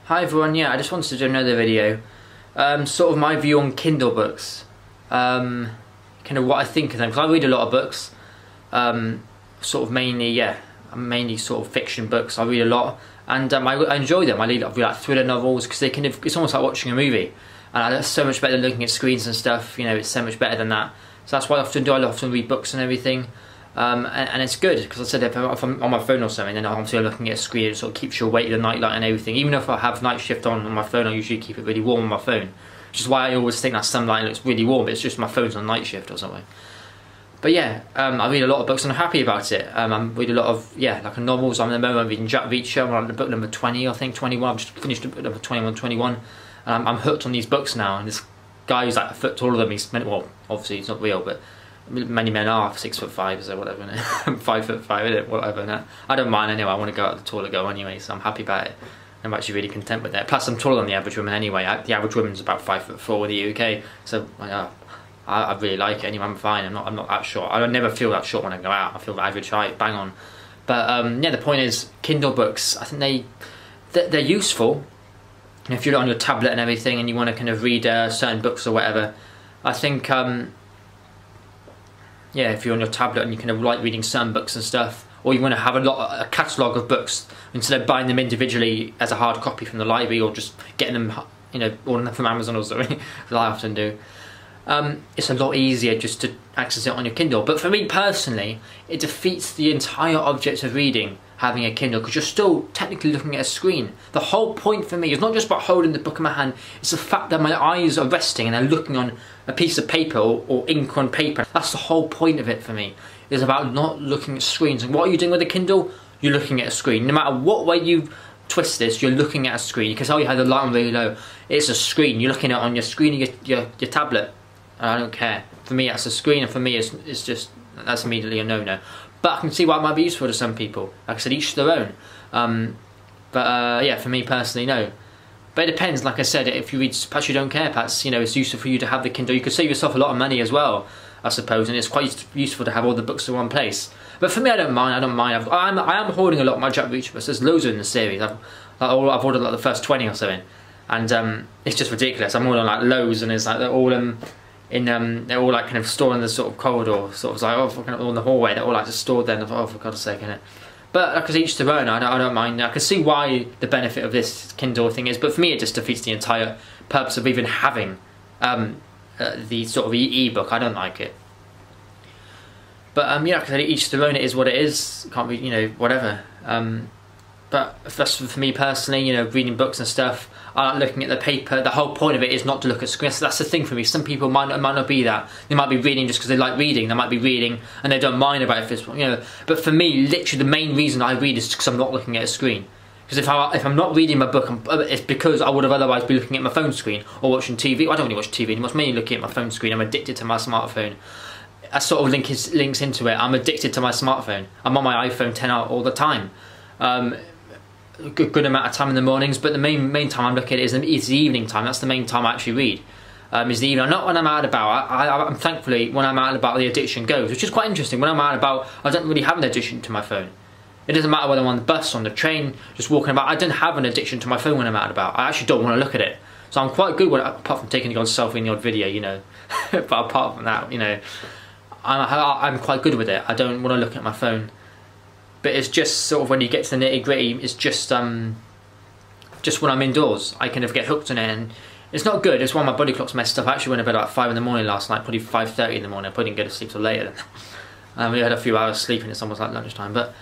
Hi everyone, yeah, I just wanted to do another video. Sort of my view on Kindle books. Kind of what I think of them, because I read a lot of books. Sort of mainly sort of fiction books. I read a lot, and I enjoy them. I read like thriller novels, because it's almost like watching a movie. And it's so much better than looking at screens and stuff, you know, it's so much better than that. So that's what I often do. I often read books and everything. And it's good, because I said if I'm on my phone or something, then obviously I'm looking at a screen, it sort of keeps you awake, the night light and everything. Even if I have night shift on my phone, I usually keep it really warm on my phone, which is why I always think that sunlight looks really warm, but it's just my phone's on night shift or something. But yeah, I read a lot of books and I'm happy about it. I read a lot of, like novels. I'm at the moment I'm reading Jack Reacher. I'm on book number 20, I think, 21. I've just finished book number 21, 21. And I'm hooked on these books now, and this guy who's like a foot taller than me, well, obviously he's not real, but many men are 6'5", so whatever, innit? I'm 5'5", innit? Whatever, innit? I don't mind anyway. I want to go out the taller girl anyway, so I'm happy about it. I'm actually really content with it. Plus, I'm taller than the average woman anyway. The average woman's about 5'4" in the UK, so I really like it. Anyway, I'm fine. I'm not that short. I don't never feel that short when I go out. I feel the average height, bang on. But yeah, the point is, Kindle books. I think they're useful. And if you're on your tablet and everything, and you want to kind of read certain books or whatever, I think. Yeah, if you're on your tablet and you kind of like reading certain books and stuff, or you want to have a catalogue of books instead of buying them individually as a hard copy from the library, or just getting them, you know, ordering them from Amazon or something, as I often do. It's a lot easier just to access it on your Kindle. But for me personally, it defeats the entire object of reading, having a Kindle, because you're still technically looking at a screen. The whole point for me is not just about holding the book in my hand, it's the fact that my eyes are resting and they're looking on a piece of paper or ink on paper. That's the whole point of it for me. It's about not looking at screens. And what are you doing with a Kindle? You're looking at a screen. No matter what way you twist this, you're looking at a screen. You can tell you have the light on really low. It's a screen. You're looking at it on your screen of your tablet. I don't care. For me, that's a screen, and for me, it's just, that's immediately a no-no. But I can see why it might be useful to some people. Like I said, each their own. Yeah, for me personally, no. But it depends. Like I said, if you read, perhaps you don't care. Perhaps, you know, it's useful for you to have the Kindle. You could save yourself a lot of money as well, I suppose, and it's quite useful to have all the books in one place. But for me, I don't mind. I don't mind. I am hoarding a lot of my Jack Reacher books. There's loads in the series. I've ordered like the first 20 or something, and it's just ridiculous. I'm ordering like loads, and it's like they're all they're all like kind of stored in the sort of corridor, sort of like, oh, fucking all in the hallway. They're all like just stored there. And oh, for God's sake, innit? But like, each their own. I don't mind. I can see why the benefit of this Kindle thing is, but for me, it just defeats the entire purpose of even having the sort of e-book. I don't like it. But yeah, like I said, each their own. It is what it is. Can't be, you know, whatever. But that's for me personally, you know, reading books and stuff. I like looking at the paper. The whole point of it is not to look at screens. That's the thing for me. Some people might not be that. They might be reading just because they like reading. They might be reading and they don't mind about it if it's, you know. But for me, literally, the main reason I read is because I'm not looking at a screen. Because if I'm not reading my book, it's because I would have otherwise been looking at my phone screen or watching TV. Well, I don't really watch TV anymore. I'm mainly looking at my phone screen. I'm addicted to my smartphone. That sort of links into it. I'm addicted to my smartphone. I'm on my iPhone 10 all the time. Good amount of time in the mornings, but the main time I'm looking at is the evening time. That's the main time I actually read. Is the evening. Not when I'm out and about. I'm thankfully, when I'm out and about, the addiction goes, which is quite interesting. When I'm out and about, I don't really have an addiction to my phone. It doesn't matter whether I'm on the bus, on the train, just walking about. I don't have an addiction to my phone when I'm out and about. I actually don't want to look at it. So I'm quite good apart from taking the odd selfie in the odd video, you know. But apart from that, you know, I'm quite good with it. I don't want to look at my phone. But it's just sort of when you get to the nitty gritty, it's just when I'm indoors, I kind of get hooked on it, and it's not good. It's why my body clock's messed up. I actually went to bed at like 5 in the morning last night, probably 5:30 in the morning. I probably didn't go to sleep till later. We had a few hours sleeping. It's almost like lunchtime. But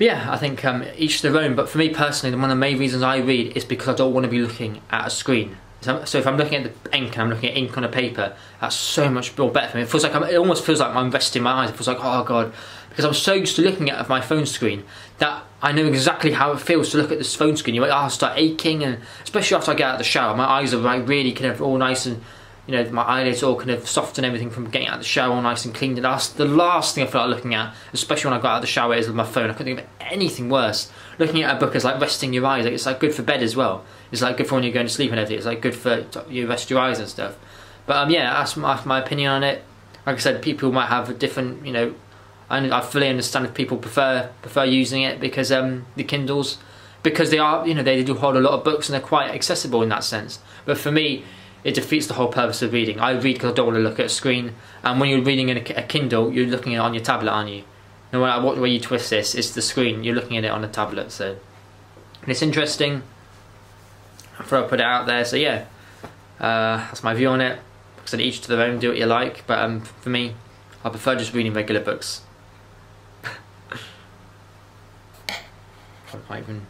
yeah, I think each their own. But for me personally, one of the main reasons I read is because I don't want to be looking at a screen. So if I'm looking at the ink and I'm looking at ink on a paper, that's so much more better for me. It feels like it almost feels like I'm resting my eyes. It feels like, oh God, because I'm so used to looking at my phone screen that I know exactly how it feels to look at this phone screen. You I'll start aching, and especially after I get out of the shower, my eyes are like really kind of all nice, and you know, my eyelids all kind of soft and everything from getting out of the shower, all nice and clean. And that's the last thing I feel like looking at, especially when I got out of the shower, is with my phone. I couldn't think of anything worse. Looking at a book is like resting your eyes. Like, it's like good for bed as well. It's like good for when you're going to sleep and everything. It's like good for you rest your eyes and stuff. But yeah, that's my opinion on it. Like I said, people might have a different, you know, I fully understand if people prefer using it because the Kindles, because they are, you know, they do hold a lot of books and they're quite accessible in that sense. But for me, it defeats the whole purpose of reading. I read because I don't want to look at a screen, and when you're reading in a Kindle, you're looking at it on your tablet, aren't you? No matter what way you twist this, it's the screen. You're looking at it on a tablet, so and it's interesting. I thought I'd put it out there. So yeah, that's my view on it. Like I said, each to their own. Do what you like. But for me, I prefer just reading regular books. I can't even.